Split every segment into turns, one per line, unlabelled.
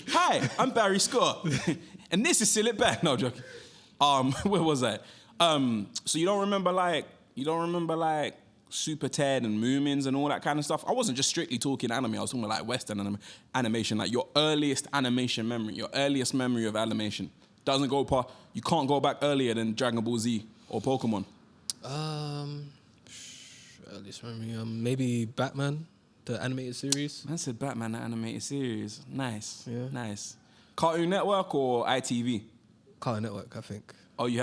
Hi, I'm Barry Scott, and this is Seal It Back. No, joking. Where was I? So you don't remember like Super Ted and Moomins and all that kind of stuff? I wasn't just strictly talking anime. I was talking about like Western animation, like your earliest animation memory, your earliest memory of animation. Doesn't go past. You can't go back earlier than Dragon Ball Z or Pokemon.
Earliest memory, maybe Batman, the animated series.
Man said Batman, the animated series. Nice,
Yeah.
nice. Cartoon Network or ITV?
Cartoon Network, I think.
Oh, you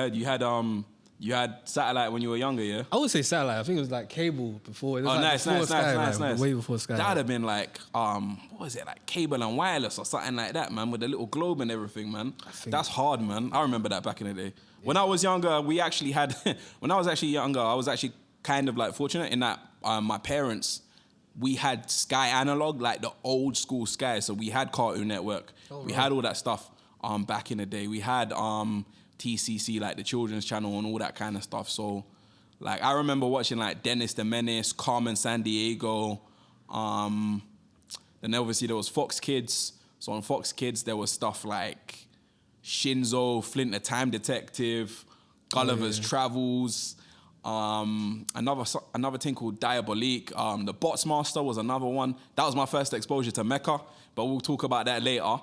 had satellite when you were younger, yeah?
I would say satellite. I think it was like cable before. It was
Oh,
like
nice.
Way before Sky.
That'd have been like, what was it, like Cable and Wireless or something like that, man, with the little globe and everything, man. That's hard, man. I remember that back in the day. Yeah. When I was younger, we actually had, I was actually kind of like fortunate in that my parents, we had Sky Analog, like the old school Sky. So we had Cartoon Network. We had all that stuff back in the day. We had TCC, like the children's channel and all that kind of stuff. So like I remember watching like Dennis the Menace, Carmen Sandiego. Then obviously there was Fox Kids. So on Fox Kids there was stuff like Shinzo, Flint the Time Detective, Gulliver's Travels. Another thing called Diabolique. The Bots Master was another one. That was my first exposure to Mecha, but we'll talk about that later.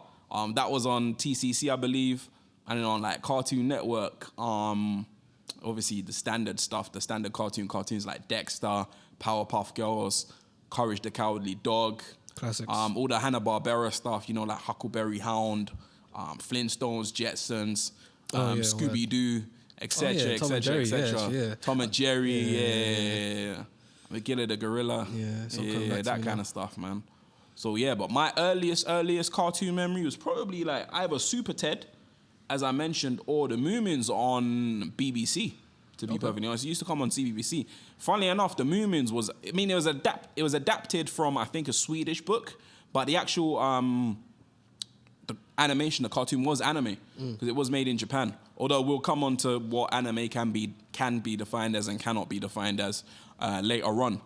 That was on TCC, I believe. And then on like Cartoon Network, obviously the standard stuff, the standard cartoons like Dexter, Powerpuff Girls, Courage the Cowardly Dog.
Classics.
All the Hanna-Barbera stuff, like Huckleberry Hound, Flintstones, Jetsons, Scooby-Doo, etc., etc., etc. Tom and Jerry, yeah. Magilla the Gorilla. That kind of stuff, man. So yeah, but my earliest cartoon memory was probably like either Super Ted, as I mentioned, or the Moomins on BBC, to be perfectly honest. It used to come on CBBC. Funnily enough, the Moomins it was adapted from, I think, a Swedish book, but the actual the animation, the cartoon was anime, because it was made in Japan. Although we'll come on to what anime can be defined as and cannot be defined as later on.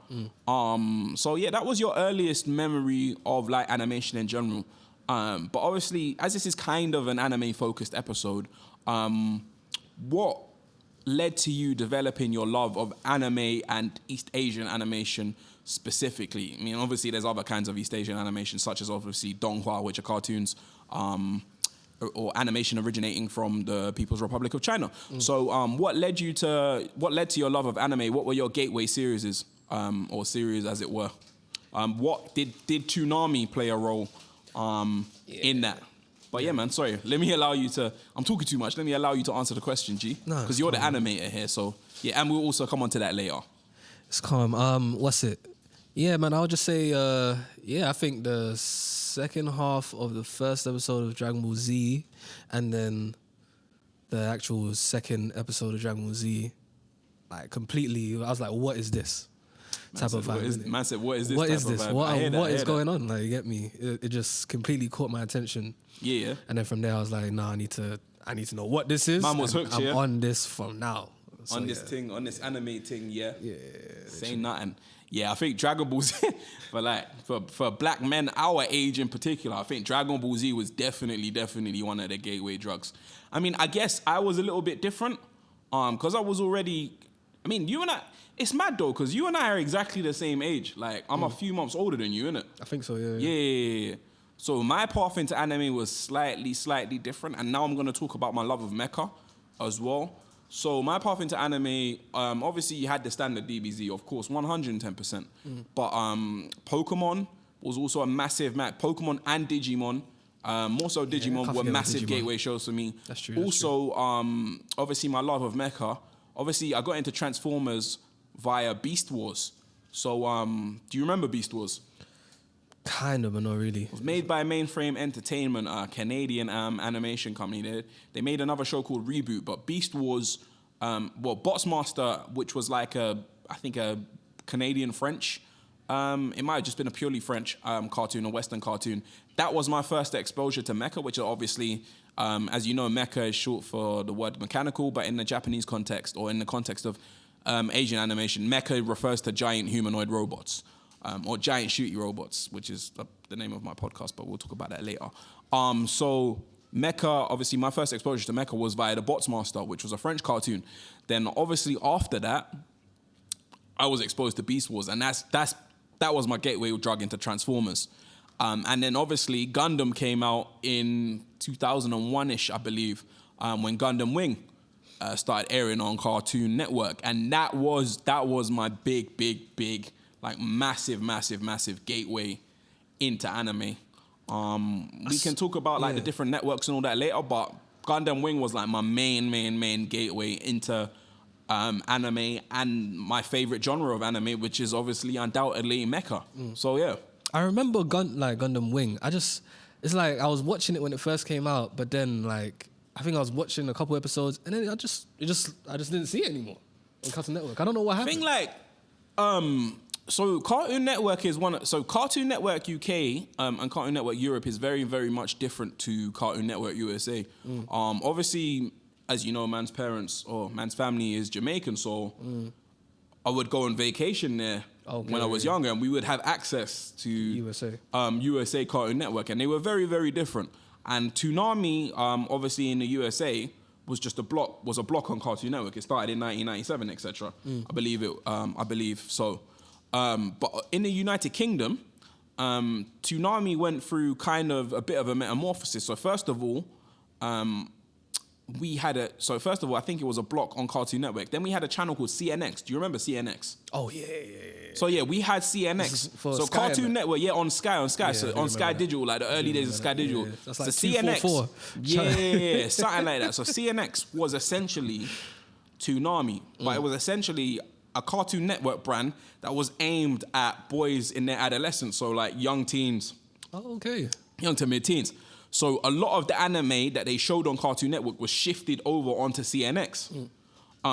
So yeah, that was your earliest memory of like animation in general. But obviously, as this is kind of an anime-focused episode, what led to you developing your love of anime and East Asian animation specifically? I mean, obviously, there's other kinds of East Asian animation, such as obviously Donghua, which are cartoons, or animation originating from the People's Republic of China. So, what led to your love of anime? What were your gateway series, or series as it were? What did Toonami play a role in that? But yeah, man, sorry. Let me allow you to... I'm talking too much. Let me allow you to answer the question, G. No, because you're the animator here, so... Yeah, and we'll also come on to that later.
It's calm. What's it? Yeah, man, I'll just say... I think the second half of the first episode of Dragon Ball Z and then the actual second episode of Dragon Ball Z, like, completely... I was like, what is this? Type of vibe.
Man said, what is this?
What is this? What is going on? Like, you get me? It just completely caught my attention.
Yeah.
And then from there, I was like, nah, I need to know what this is.
Man was hooked,
I'm on this from now. So,
on this thing, on this anime thing, yeah.
Yeah.
Saying nothing. Yeah, I think Dragon Ball Z, for black men our age in particular, I think Dragon Ball Z was definitely one of the gateway drugs. I mean, I guess I was a little bit different, because I was already... I mean, you and I... It's mad though, because you and I are exactly the same age. Like, I'm a few months older than you, innit?
I think so, yeah.
Yeah. So my path into anime was slightly different, and now I'm going to talk about my love of mecha as well. So my path into anime, obviously you had the standard DBZ, of course, 110%. But Pokemon was also a massive... Pokemon and Digimon, more so Digimon, were massive gateway shows for me.
That's true.
Also, obviously my love of mecha. Obviously, I got into Transformers via Beast Wars. So, do you remember Beast Wars?
Kind of, but not really.
It was made by Mainframe Entertainment, a Canadian animation company. They made another show called Reboot, but Beast Wars, Bots Master, which was like I think a Canadian-French, it might have just been a purely French cartoon, a Western cartoon. That was my first exposure to mecha, which are obviously... as you know, mecha is short for the word mechanical, but in the Japanese context, or in the context of Asian animation, mecha refers to giant humanoid robots. or giant shooty robots, which is the name of my podcast, but we'll talk about that later. So Mecha, obviously my first exposure to Mecha was via the Bots Master, which was a French cartoon. Then obviously after that, I was exposed to Beast Wars, and that was my gateway drug into Transformers. And then obviously Gundam came out in 2001-ish, I believe, when Gundam Wing started airing on Cartoon Network, and that was my big, like massive gateway into anime. We can talk about like the different networks and all that later, but Gundam Wing was like my main gateway into anime and my favorite genre of anime, which is obviously undoubtedly mecha. So yeah,
I remember Gundam Wing. It's like I was watching it when it first came out, but then like I think I was watching a couple episodes and then I just didn't see it anymore on Cartoon Network. I don't know what happened.
I think like so Cartoon Network is Cartoon Network UK and Cartoon Network Europe is very, very much different to Cartoon Network USA. Obviously, as you know, man's parents or man's family is Jamaican, so I would go on vacation there when I was younger, and we would have access to USA Cartoon Network, and they were very, very different. And Toonami, obviously in the USA, was a block on Cartoon Network. It started in 1997, etc. I believe so. But in the United Kingdom, Toonami went through kind of a bit of a metamorphosis. So first of all, I think it was a block on Cartoon Network. Then we had a channel called CNX. Do you remember CNX?
Oh, yeah.
So yeah, we had CNX. So Sky, Cartoon Network, on Sky.
Yeah,
so on Sky Digital, like the early days of Sky Digital.
Yeah. That's like
so CNX.
244.
Something like that. So CNX was essentially Toonami, but it was essentially a Cartoon Network brand that was aimed at boys in their adolescence, so like young teens.
Oh, okay.
Young to mid-teens. So a lot of the anime that they showed on Cartoon Network was shifted over onto CNX.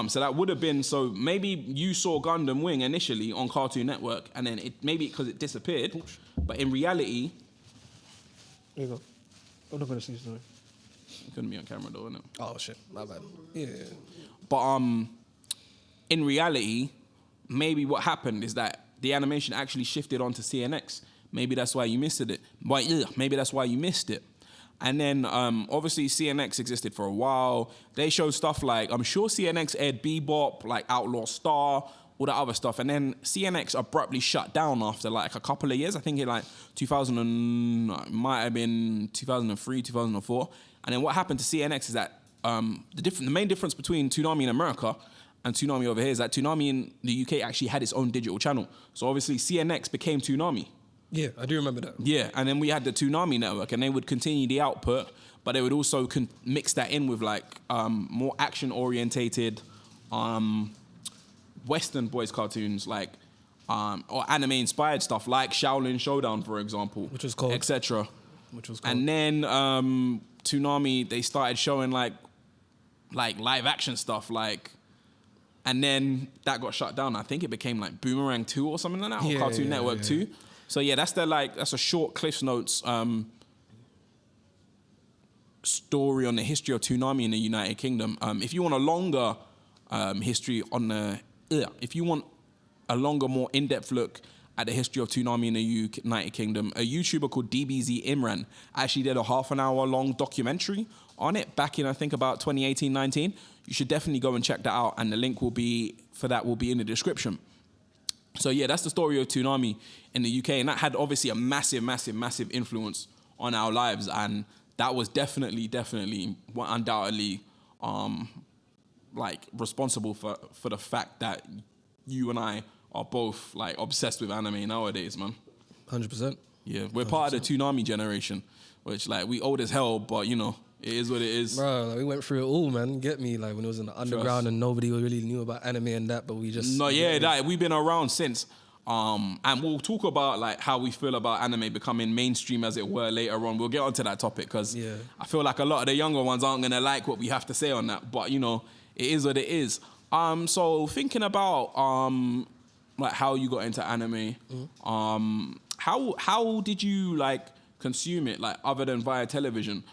So that would have been, so maybe you saw Gundam Wing initially on Cartoon Network, and then maybe because it disappeared, but in reality...
There you go. I'm not going to see this.
It couldn't be on camera though, innit?
Oh, shit. My bad. Yeah.
But in reality, maybe what happened is that the animation actually shifted onto CNX. Maybe that's why you missed it. But yeah, maybe that's why you missed it. And then obviously CNX existed for a while. They showed stuff like, I'm sure CNX aired Bebop, like Outlaw Star, all that other stuff. And then CNX abruptly shut down after like a couple of years. I think it like might have been 2003, 2004. And then what happened to CNX is that the main difference between Toonami in America and Toonami over here is that Toonami in the UK actually had its own digital channel. So obviously CNX became Toonami.
Yeah, I do remember that.
Yeah, and then we had the Toonami network, and they would continue the output, but they would also mix that in with like more action-orientated Western boys cartoons, like or anime-inspired stuff, like Shaolin Showdown, for example,
which was called,
etc.
Which was called.
And then Toonami, they started showing like live-action stuff, like. And then that got shut down. I think it became like Boomerang 2 or something like that, or Cartoon Network 2. So yeah, that's a short Cliff's Notes story on the history of Toonami in the United Kingdom. If you want a longer history if you want a longer, more in-depth look at the history of Toonami in the United Kingdom, a YouTuber called DBZ Imran actually did a half an hour long documentary on it back in, I think, about 2018-19. You should definitely go and check that out, and the link will be in the description. So yeah, that's the story of Toonami in the UK, and that had obviously a massive influence on our lives, and that was definitely undoubtedly like responsible for the fact that you and I are both like obsessed with anime nowadays, man.
100%.
Yeah, we're part of the Toonami generation, which like we old as hell, but you know, it is what it is.
Bro, like, we went through it all, man. Get me? Like when it was in the underground and nobody really knew about anime and that, but we just...
No, yeah, that we've been around since. And we'll talk about like how we feel about anime becoming mainstream, as it were, later on. We'll get onto that topic because I feel like a lot of the younger ones aren't gonna like what we have to say on that. But you know, it is what it is. So thinking about like how you got into anime, how did you like consume it, like other than via television?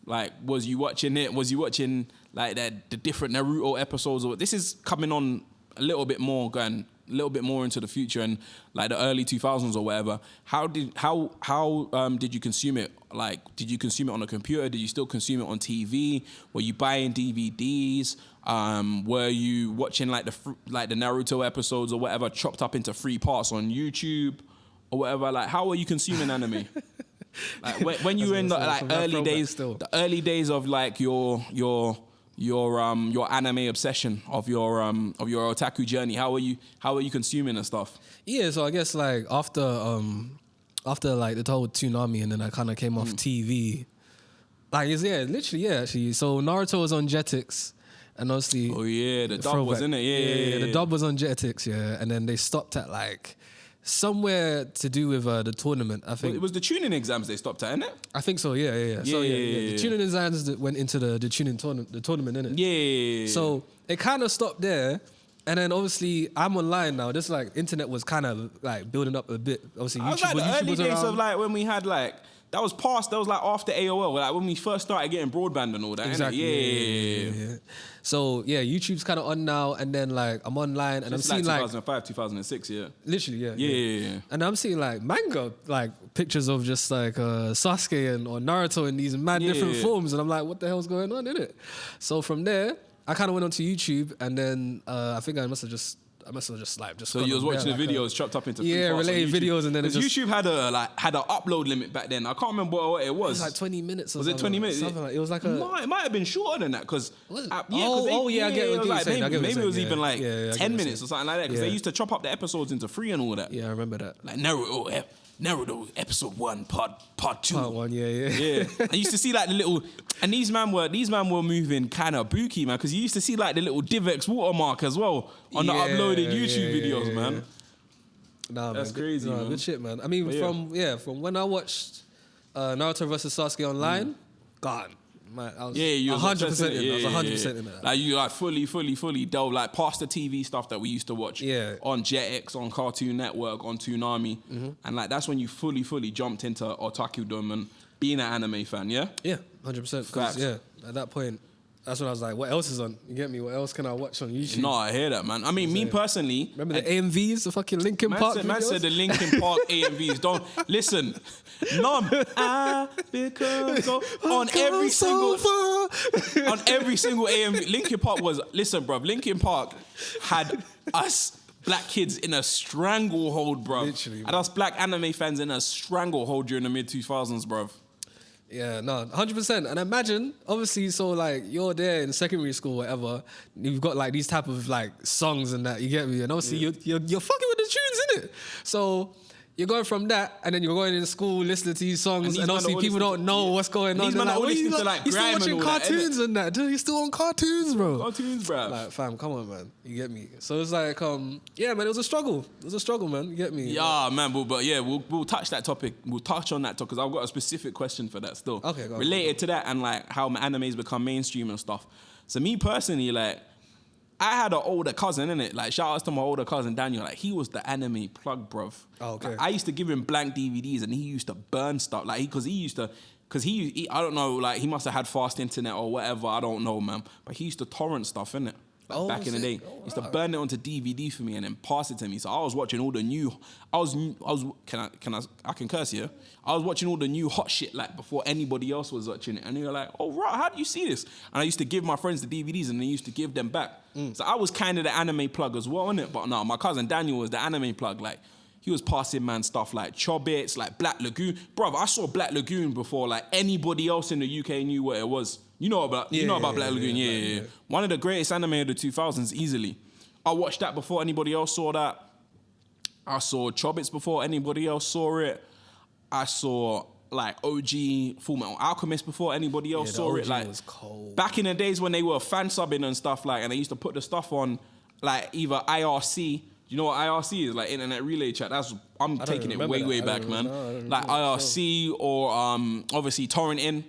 Like was you watching it? Was you watching like the different Naruto episodes? Or this is coming on a little bit more going a little bit more into the future and like the early 2000s or whatever, how did you consume it? Like, did you consume it on a computer? Did you still consume it on TV? Were you buying DVDs? Were you watching like the Naruto episodes or whatever chopped up into 3 parts on YouTube or whatever? Like, how were you consuming anime? Like when you were in the like early days of like your anime obsession, of your otaku journey, how were you consuming and stuff?
Yeah, so I guess like after like the whole tsunami, and then I kind of came off TV. Like actually. So Naruto was on Jetix, and obviously
the dub was in it. Yeah,
the dub was on Jetix, and then they stopped at like somewhere to do with the tournament. I think
well, it was the tuning exams they stopped at, innit?
I think so. Yeah. So the tuning exams that went into the tuning tournament, innit?
Yeah.
So it kind of stopped there, and then obviously I'm online now. This like internet was kind of like building up a bit. Obviously,
YouTube was like the early days of like when we had like. That was like after AOL, like when we first started getting broadband and all that.
Exactly. Yeah. So YouTube's kind of on now, and then like I'm online and I'm seeing like
2005, 2006, yeah.
Literally,
yeah.
And I'm seeing like manga, like pictures of just like Sasuke or Naruto in these mad different forms, and I'm like, what the hell's going on, innit? So from there, I kind of went onto YouTube, and then I think I must have just
So you was watching the videos chopped up into 3 parts
related videos, and then
because YouTube had an upload limit back then. I can't remember what it was.
It was like 20 minutes.
Was it 20 minutes?
Something like it was like
it might have been shorter than that because
I get what you're saying.
Maybe it was even like 10 minutes or something like that because they used to chop up the episodes into 3 and all that.
Yeah, I remember that.
Like Naruto episode 1 part 2.
Part 1, yeah.
I used to see like the little, and these man were moving kind of booky, man, because you used to see like the little DivX watermark as well on the uploaded YouTube videos, man.
Nah,
that's
man,
crazy, man.
Good shit, man. I mean, from when I watched Naruto versus Sasuke online, God. Man, I was 100% in it. I was 100% in it.
Like you like fully delve like past the TV stuff that we used to watch on Jetix, on Cartoon Network, on Toonami. And like that's when you fully jumped into otakudom and being an anime fan, yeah?
Yeah, 100%. Yeah, at that point, that's when I was like, what else is on? You get me? What else can I watch on YouTube?
No, I hear that, man. I mean, me personally...
Remember the AMVs, the fucking Linkin Park videos?
Man said the Linkin Park AMVs. Don't... Listen. None. Because on every single AMV... Linkin Park was... Listen, bruv. Linkin Park had us... black kids in a stranglehold, bruv.
Literally,
and us black anime fans in a stranglehold during the mid-2000s, bruv.
Yeah, no, 100%. And imagine, obviously, so like you're there in secondary school, whatever. You've got like these type of like songs and that. You get me? And obviously you're fucking with the tunes, innit? So you're going from that, and then you're going in school listening to these songs, and obviously people don't know what's going on.
These men are all listening to like grime and all that.
You're still watching cartoons and that, dude. You're still on cartoons, bro.
Cartoons, bro.
Like, fam, come on, man. You get me? So it's like, yeah, man. It was a struggle. It was a struggle, man. You get me?
Yeah, man. But yeah, we'll touch that topic. We'll touch on that topic because I've got a specific question for that still.
Okay, go on.
Related to that and like how anime's become mainstream and stuff. So me personally, like, I had an older cousin, innit? Like, shout outs to my older cousin, Daniel. Like, he was the anime plug, bruv.
Oh, okay.
Like, I used to give him blank DVDs and he used to burn stuff. Like, because he, I don't know, like, he must have had fast internet or whatever. I don't know, man. But he used to torrent stuff, innit? Like, back in the day. He used to burn it onto DVD for me and then pass it to me. So I was watching all the new, I can curse here. I was watching all the new hot shit like before anybody else was watching it. And they were like, oh, right, how do you see this? And I used to give my friends the DVDs and they used to give them back. So I was kind of the anime plug as well, innit? But no, my cousin Daniel was the anime plug. Like, he was passing man stuff like Chobits, like Black Lagoon. Bruv, I saw Black Lagoon before like anybody else in the UK knew what it was. You know about Black Lagoon, yeah. One of the greatest anime of the 2000s, easily. I watched that before anybody else saw that. I saw Chobits before anybody else saw it. I saw like OG Full Metal Alchemist before anybody else saw it. Like,
was cold.
Back in the days when they were fan subbing and stuff like, and they used to put the stuff on like either IRC. You know what IRC is? Like Internet Relay Chat. I'm taking it way back, man. Like IRC or obviously torrenting.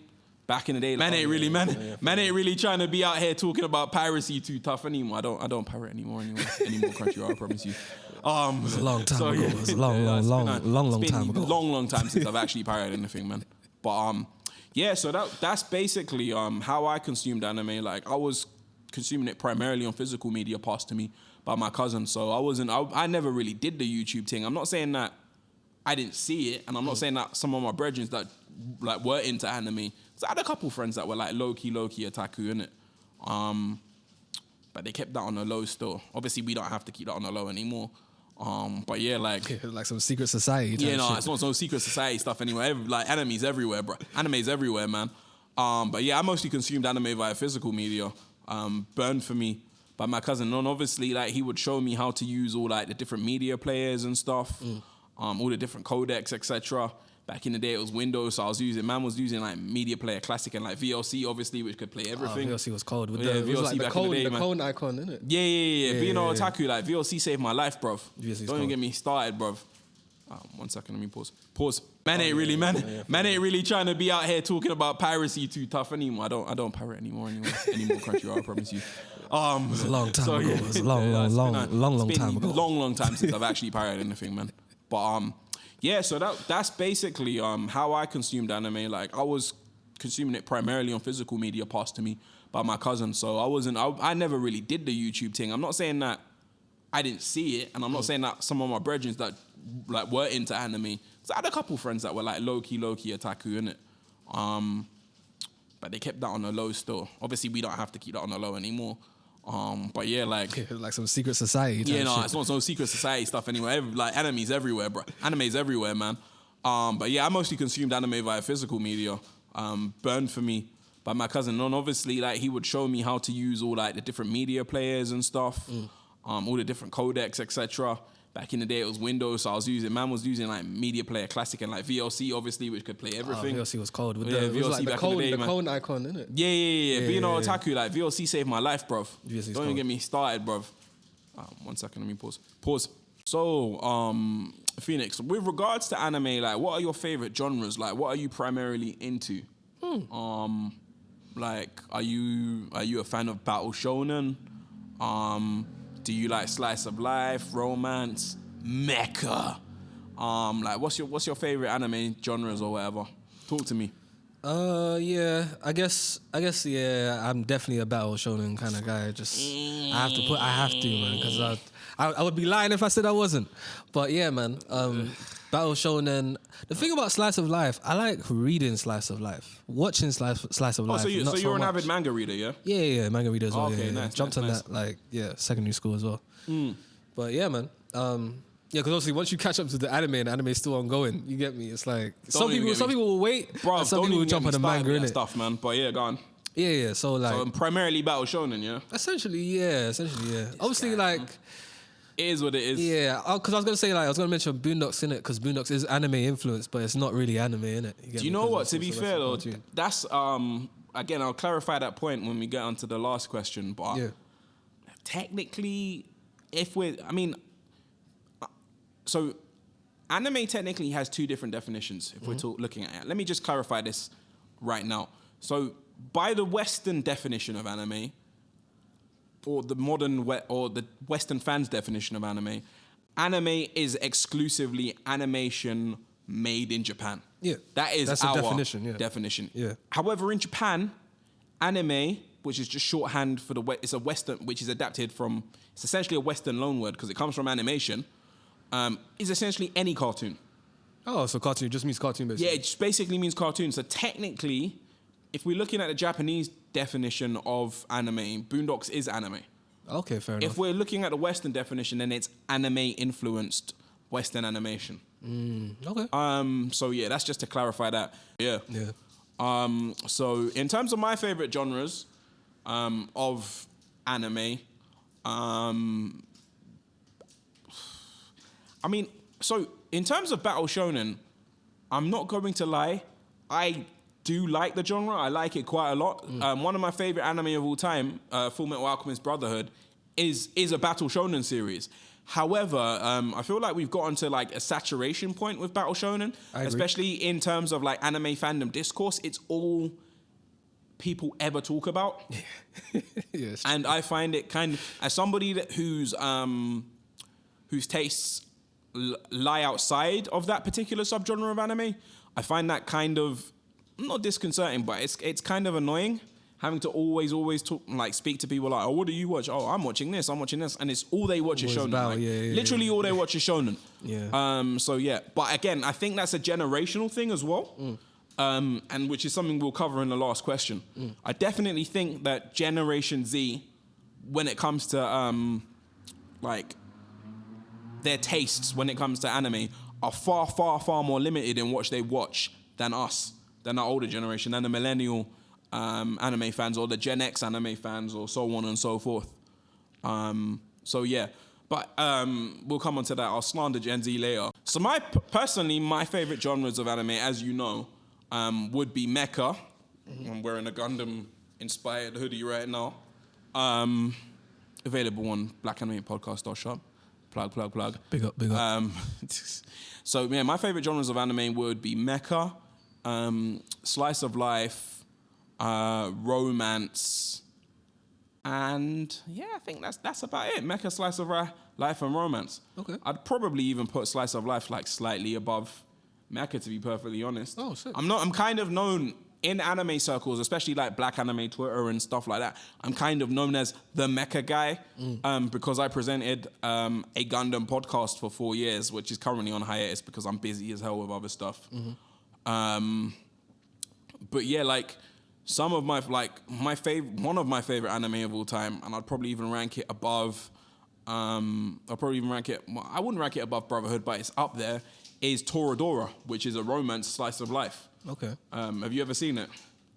Back in the day, man ain't really trying to be out here talking about piracy too tough anymore. I don't pirate anymore, country. I promise you.
It was a long time ago. It was a long time ago.
Long time since I've actually pirated anything, man. But yeah. So that's basically how I consumed anime. Like, I was consuming it primarily on physical media passed to me. by my cousin. So I never really did the YouTube thing. I'm not saying that I didn't see it, and I'm not saying that some of my brethren that like were into anime. So I had a couple friends that were like low-key otaku, innit? But they kept that on the low still. Obviously, we don't have to keep that on the low anymore. But yeah, like
some secret society.
Yeah, no, it's not no secret society stuff anyway. Like anime's everywhere, bro. Anime's everywhere, man. But yeah, I mostly consumed anime via physical media. Burned for me by my cousin. And obviously, like he would show me how to use all like the different media players and stuff, all the different codecs, etc. Back in the day, it was Windows, so man was using like Media Player Classic and like VLC, obviously, which could play everything.
VLC was cold. With
VLC
it was like
back in the day,
the cone icon, innit?
Yeah. Being an otaku, like VLC saved my life, bruv. Don't even get me started, bruv. 1 second, let me pause. Man ain't really trying to be out here talking about piracy too tough anymore. I don't pirate anymore Crunchyroll, I promise you.
It was a long time ago. It was a long time ago.
Long time since I've actually pirated anything, man. But yeah, so that's basically how I consumed anime. Like I was consuming it primarily on physical media passed to me by my cousin. So I never really did the YouTube thing. I'm not saying that I didn't see it, and I'm not saying that some of my brethren that like were into anime. So I had a couple friends that were like low-key otaku, innit? But they kept that on the low still. Obviously, we don't have to keep that on the low anymore. But yeah, like
some secret society.
Yeah, no, it's not no secret society stuff anyway. Like anime's everywhere, bro. Anime's everywhere, man. But yeah, I mostly consumed anime via physical media. Burned for me by my cousin. And obviously, like he would show me how to use all like the different media players and stuff, all the different codecs, etc. Back in the day, it was Windows, so man was using like Media Player Classic and like VLC, obviously, which could play everything.
VLC was cold. With
VLC
it was like
back in the day,
the cone icon, innit?
Yeah. Being an otaku, like VLC saved my life, bruv. Don't even get me started, bruv. 1 second, let me pause. So, Phoenix, with regards to anime, like, what are your favorite genres? Like, what are you primarily into? Like, are you a fan of battle shonen? Do you like slice of life, romance, mecha? Like, what's your favorite anime genres or whatever? Talk to me.
Yeah, I guess, yeah, I'm definitely a battle shonen kind of guy. Just, I have to, man, because I would be lying if I said I wasn't. But yeah, man, battle shonen. The thing about slice of life, I like reading slice of life, watching slice of life.
So you're an avid manga reader, yeah?
Yeah, manga reader as well.
Okay,
yeah.
Nice.
Jumped on that, like, secondary school as well. But yeah, man. Yeah, because obviously once you catch up to the anime and the anime is still ongoing, you get me. It's like some people will wait,
bro.
And some people will jump on the manga in it.
Stuff, man. But yeah, go on.
Yeah. So like,
primarily battle shonen, yeah.
Essentially, yeah. Obviously, like,
it is what it is.
Yeah, because I was gonna mention Boondocks in it because Boondocks is anime influenced, but it's not really anime in it.
Do you know what? To be fair though, that's again, I'll clarify that point when we get onto the last question. But technically, so anime technically has two different definitions if we're looking at it. Let me just clarify this right now. So by the Western definition of anime, or the the Western fans' definition of anime is exclusively animation made in Japan. Yeah. That's our definition.
Yeah.
However, in Japan, anime, which is just shorthand for it's a Western, which is adapted from, it's essentially a Western loanword because it comes from animation, is essentially any cartoon.
Oh, so cartoon just means cartoon basically?
Yeah, it just basically means cartoon. So technically, if we're looking at the Japanese definition of anime, Boondocks is anime.
Okay, fair enough.
If we're looking at the Western definition, then it's anime-influenced Western animation.
Okay.
So yeah, that's just to clarify that. Yeah. So in terms of my favorite genres of anime, so in terms of battle shonen, I'm not going to lie, I do like the genre. I like it quite a lot. One of my favorite anime of all time, Full Metal Alchemist Brotherhood, is a battle shonen series. However, I feel like we've gotten to like a saturation point with battle shonen, especially in terms of like anime fandom discourse. It's all people ever talk about.
Yes.
And I find it kind of, as somebody whose tastes lie outside of that particular subgenre of anime, I find that kind of not disconcerting, but it's kind of annoying having to always talk, like speak to people like, oh, what do you watch? Oh, I'm watching this, and it's all they watch is shonen. Like, literally all they watch is shonen.
Yeah.
So yeah, but again, I think that's a generational thing as well. And which is something we'll cover in the last question. I definitely think that Generation Z, when it comes to like their tastes when it comes to anime, are far more limited in what they watch than us, than our older generation, than the millennial anime fans or the Gen X anime fans or so on and so forth. So yeah. But we'll come on to that. I'll slander Gen Z later. So personally, my favorite genres of anime, as you know, would be mecha. I'm wearing a Gundam-inspired hoodie right now. Available on blackanimepods.shop. Plug.
Big up.
So yeah, my favorite genres of anime would be mecha, slice of life, romance, and yeah, I think that's about it. Mecha, slice of life, and romance.
Okay.
I'd probably even put slice of life like slightly above mecha, to be perfectly honest.
Oh, sick.
I'm kind of known in anime circles, especially like Black Anime Twitter and stuff like that. I'm kind of known as the mecha guy because I presented a Gundam podcast for 4 years, which is currently on hiatus because I'm busy as hell with other stuff. But yeah, like some of one of my favorite anime of all time, and I'd probably even rank it above. I wouldn't rank it above Brotherhood, but it's up there. Is Toradora, which is a romance slice of life.
Okay.
Have you ever seen it?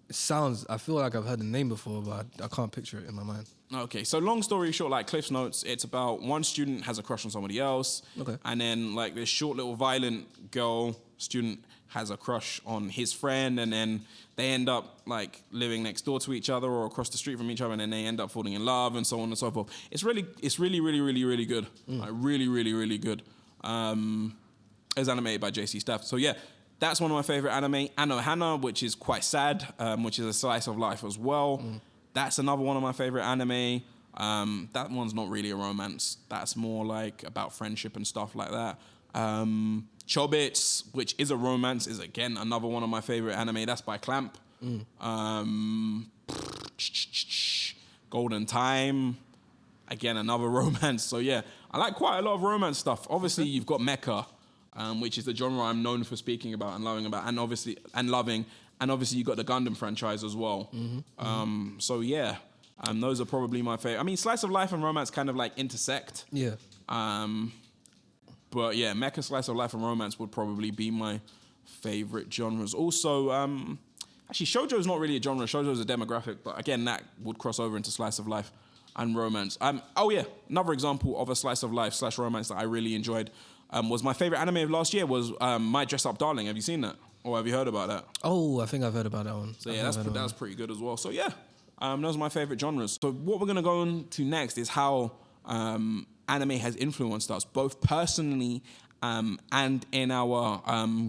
I feel like I've heard the name before, but I can't picture it in my mind.
Okay, so long story short, like Cliff's Notes, it's about one student has a crush on somebody else.
Okay.
And then like this short little violent girl student has a crush on his friend, and then they end up like living next door to each other or across the street from each other, and then they end up falling in love and so on and so forth. It's really good. Like really good. It's animated by JC Staff. So yeah, that's one of my favorite anime. Anohana, which is quite sad, which is a slice of life as well. That's another one of my favorite anime. That one's not really a romance. That's more like about friendship and stuff like that. Chobits, which is a romance, is again another one of my favorite anime. That's by Clamp. Golden Time, again another romance. So yeah, I like quite a lot of romance stuff. Obviously, you've got mecha, which is the genre I'm known for speaking about and loving about, and loving. And obviously, you've got the Gundam franchise as well. So yeah, those are probably my favorite. I mean, slice of life and romance kind of like intersect.
Yeah.
But yeah, mecha, slice of life, and romance would probably be my favorite genres. Also, actually, shoujo is not really a genre. Shoujo is a demographic, but again, that would cross over into slice of life and romance. Oh yeah, another example of a slice of life / romance that I really enjoyed was my favorite anime of last year was My Dress Up Darling. Have you seen that? Or have you heard about that?
Oh, I think I've heard about that one.
So yeah, that was pretty good as well. So yeah, those are my favorite genres. So what we're going to go on to next is how anime has influenced us, both personally and in our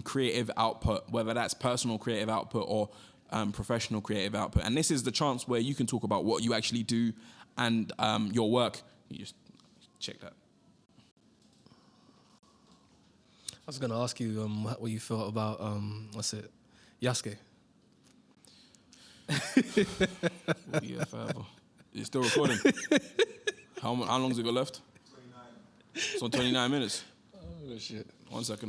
creative output, whether that's personal creative output or professional creative output. And this is the chance where you can talk about what you actually do and your work. You just check that.
I was going to ask you what you felt about, Yasuke.
Yeah, forever. You're still recording? How long has it got left? 29. It's on 29 minutes.
Oh, shit.
1 second.